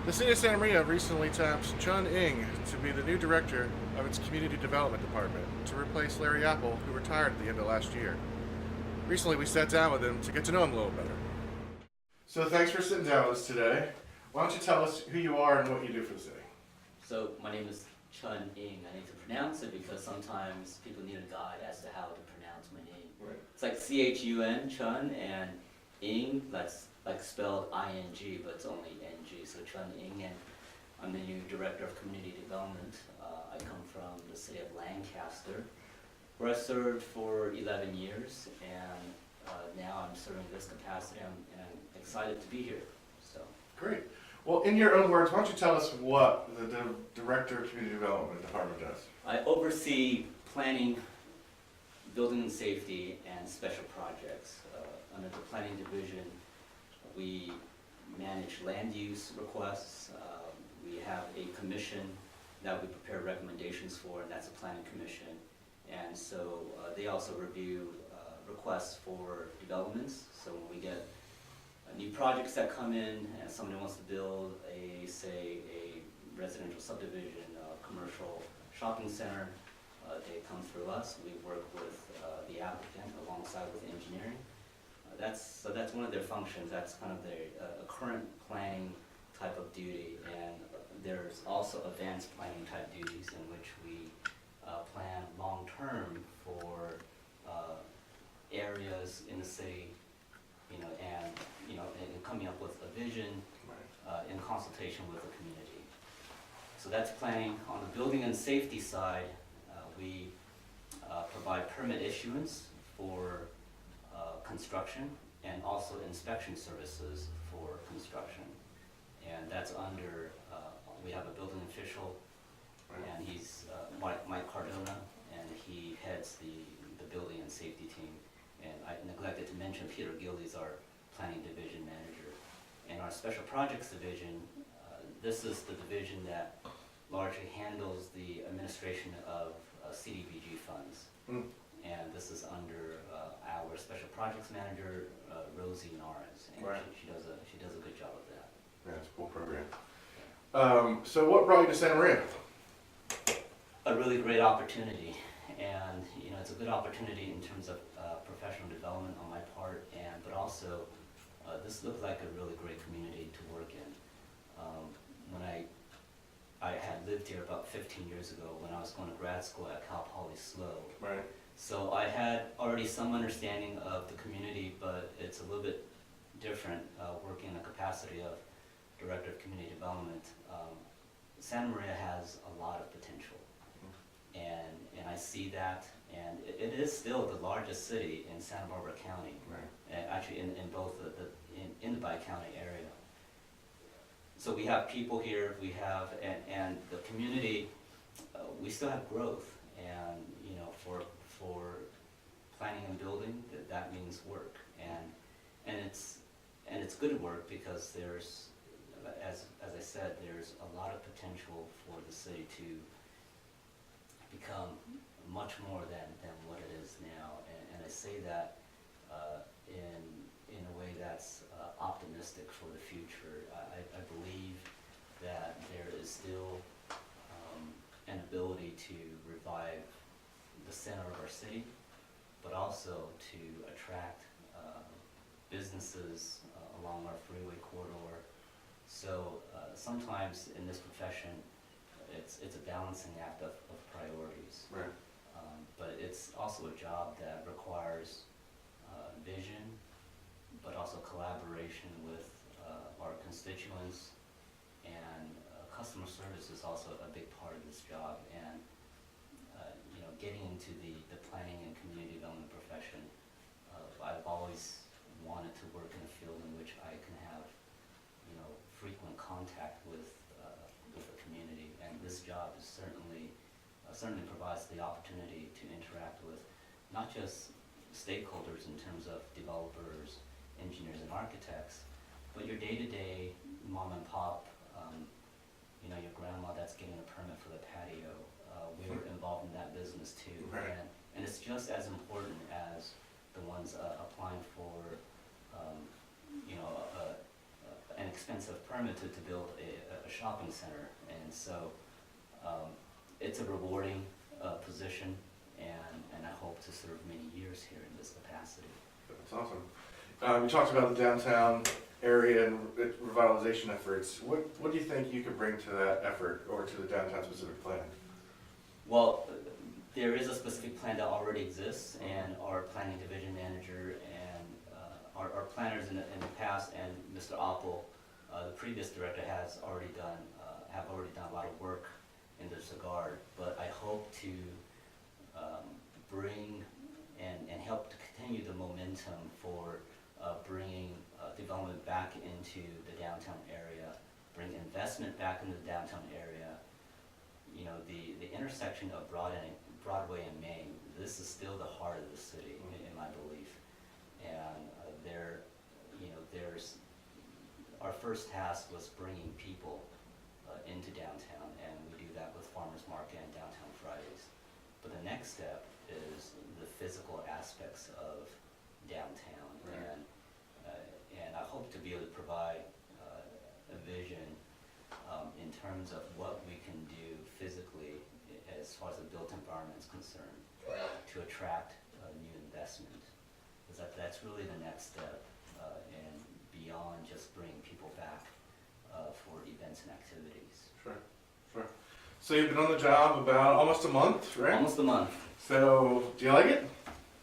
The City of Santa Maria recently tapped Chuen Ng to be the new director of its Community Development Department to replace Larry Apple, who retired at the end of last year. Recently, we sat down with him to get to know him a little better. So, thanks for sitting down with us today. Why don't you tell us who you are and what you do for the city? So my name is Chuen Ng. I need to pronounce it because sometimes people need a guide as to how to pronounce my name. Right. It's like Chun, Chun, and Ng, that's like spelled ING, but it's only NG, so Chuen Ng, and I'm the new Director of Community Development. I come from the city of Lancaster, where I served for 11 years, and now I'm serving in this capacity, and I'm excited to be here. So. Great. Well, in your own words, why don't you tell us what the Director of Community Development Department does? I oversee planning, building and safety, and special projects. Under the planning division, we manage land use requests. We have a commission that we prepare recommendations for, and that's a planning commission. And so they also review requests for developments. So when we get new projects that come in and somebody wants to build say a residential subdivision, a commercial shopping center, they come through us. We work with the applicant alongside with engineering. So that's one of their functions. That's kind of their current planning type of duty, and there's also advanced planning type duties in which we plan long term for areas in the city, and coming up with a vision in consultation with the community. So that's planning. On the building and safety side, we provide permit issuance for construction and also inspection services for construction. And that's under, we have a building official, and he's Mike Cardona, and he heads the building and safety team. And I neglected to mention Peter Gillies, our planning division manager. And our special projects division, this is the division that largely handles the administration of CDBG funds. And this is under our special projects manager, Rosie Nares, and she does a good job of that. Yeah, it's a cool program. So what brought you to Santa Maria? A really great opportunity, and it's a good opportunity in terms of professional development on my part, but also this looked like a really great community to work in. When I had lived here about 15 years ago when I was going to grad school at Cal Poly SLO. Right. So I had already some understanding of the community, but it's a little bit different working in the capacity of Director of Community Development. Santa Maria has a lot of potential, and I see that, and it is still the largest city in Santa Barbara County, and actually in both in the Bi-County area. So we have people here, we have, and the community, we still have growth, and for planning and building, that means work, and it's good work because there's, as I said, there's a lot of potential for the city to become much more than what it is now, and I say that in a way that's optimistic for the future. I believe that there is still an ability to revive the center of our city, but also to attract businesses along our freeway corridor. So sometimes in this profession, it's a balancing act of priorities. Right. But it's also a job that requires vision, but also collaboration with our constituents, and customer service is also a big part of this job. And getting into the planning and community development profession, I've always wanted to work in a field in which I can have frequent contact with the community, and this job is certainly provides the opportunity to interact with not just stakeholders in terms of developers, engineers, and architects, but your day-to-day mom and pop, your grandma that's getting a permit for the patio. We were involved in that business too, Right. and it's just as important as the ones applying for, an expansion expensive permit to build a shopping center. And so it's a rewarding position, and I hope to serve many years here in this capacity. That's awesome. You talked about the downtown area and revitalization efforts. What do you think you could bring to that effort or to the downtown specific plan? Well, there is a specific plan that already exists, and our planning division manager and our planners in the past, and Mr. Oppel, the previous director, have already done a lot of work in this regard. But I hope to bring and help to continue the momentum for bringing development back into the downtown area, bring investment back into the downtown area. You know, the intersection of Broadway and Main, this is still the heart of the city, in my belief. And there's our first task was bringing people into downtown, and we do that with Farmers Market and Downtown Fridays. But the next step is the physical aspects of downtown, right. And I hope to be able to provide a vision in terms of what we can do physically as far as the built environment is concerned to attract new investment. Because that's really the next step, and beyond just bringing people back for events and activities. Sure. So you've been on the job about almost a month, right? Almost a month. So, do you like it?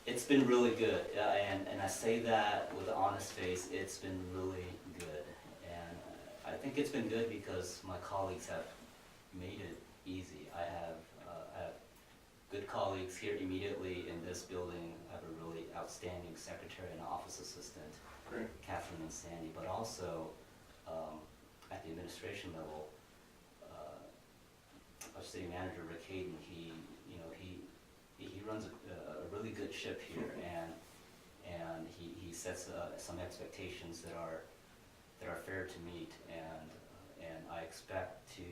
It's been really good, and I say that with an honest face. It's been really good, and I think it's been good because my colleagues have made it easy. I have good colleagues here immediately in this building. I have a really outstanding secretary and office assistant, Great. Catherine and Sandy, but also at the administration level, our city manager Rick Hayden. He runs a really good ship here, and he sets some expectations that are fair to meet, and I expect to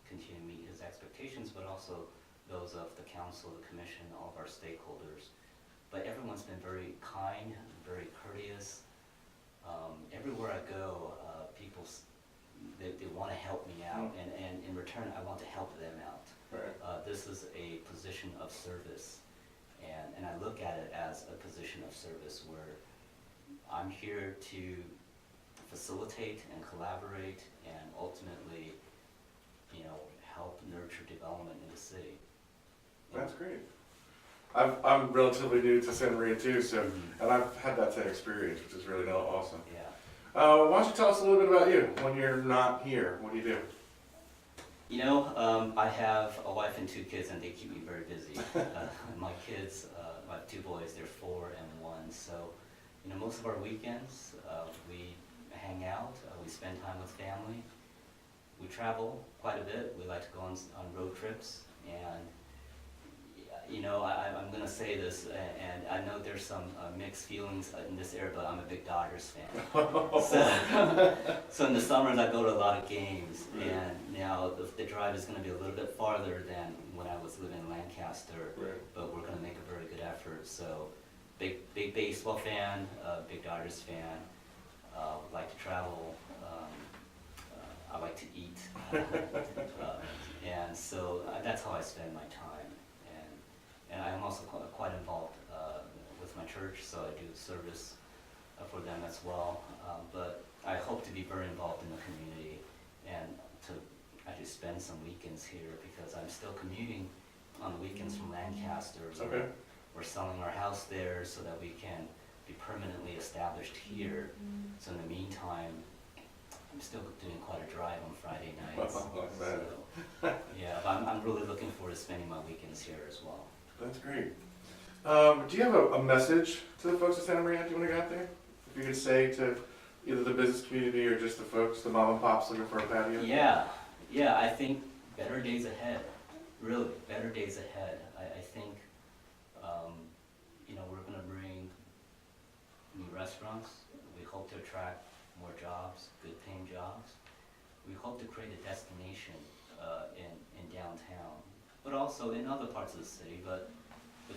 continue to meet his expectations, but also those of the council, the commission, all of our stakeholders. But everyone's been very kind, very courteous. Everywhere I go, people they want to help me out, and in return, I want to help them out. Right. This is a position of service, and I look at it as a position of service where I'm here to facilitate and collaborate and ultimately, help nurture development in the city. That's great. I'm relatively new to Santa Maria too, so and I've had that same experience, which is really awesome. Yeah. Why don't you tell us a little bit about you when you're not here? What do you do? I have a wife and 2 kids, and they keep me very busy. My kids, I have 2 boys, they're 4 and 1. So, most of our weekends, we hang out, we spend time with family. We travel quite a bit. We like to go on road trips, and I'm going to say this, and I know there's some mixed feelings in this area, but I'm a big Dodgers fan. So in the summers I go to a lot of games, and now the drive is going to be a little bit farther than when I was living in Lancaster, but we're going to make a very good effort. So big baseball fan, big Dodgers fan, like to travel, I like to eat, and so that's how I spend my time. And I'm also quite involved with my church, so I do service for them as well. But I hope to be very involved in the community and to actually spend some weekends here, because I'm still commuting on the weekends from Lancaster. So we're selling our house there so that we can be permanently established here. So in the meantime, I'm still doing quite a drive on Friday nights. So, yeah, but I'm really looking forward to spending my weekends here as well. That's great. Do you have a message to the folks of Santa Maria? Do you want to go out there? If you could say to either the business community or just the folks, the mom and pops looking for a patio? Yeah, I think better days ahead. Really, better days ahead. I think, we're going to bring new restaurants. We hope to attract more jobs, good paying jobs. We hope to create a destination in downtown, but also in other parts of the city. But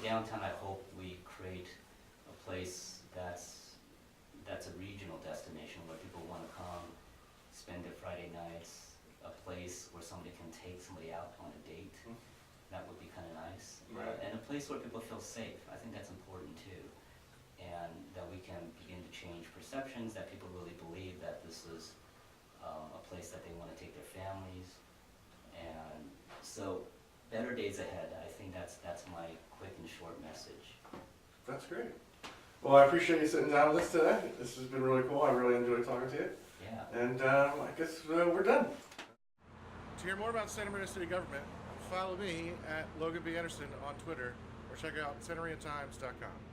downtown, I hope we create a place that's a regional destination where people want to come, take somebody out on a date. That would be kind of nice. Right. And a place where people feel safe. I think that's important too. And that we can begin to change perceptions, that people really believe that this is a place that they want to take their families. And so, better days ahead. I think that's my quick and short message. That's great. Well, I appreciate you sitting down with us today. This has been really cool. I really enjoyed talking to you. Yeah. And I guess we're done. To hear more about Santa Maria City government, follow me at Logan B. Anderson on Twitter or check out SantaMariaTimes.com.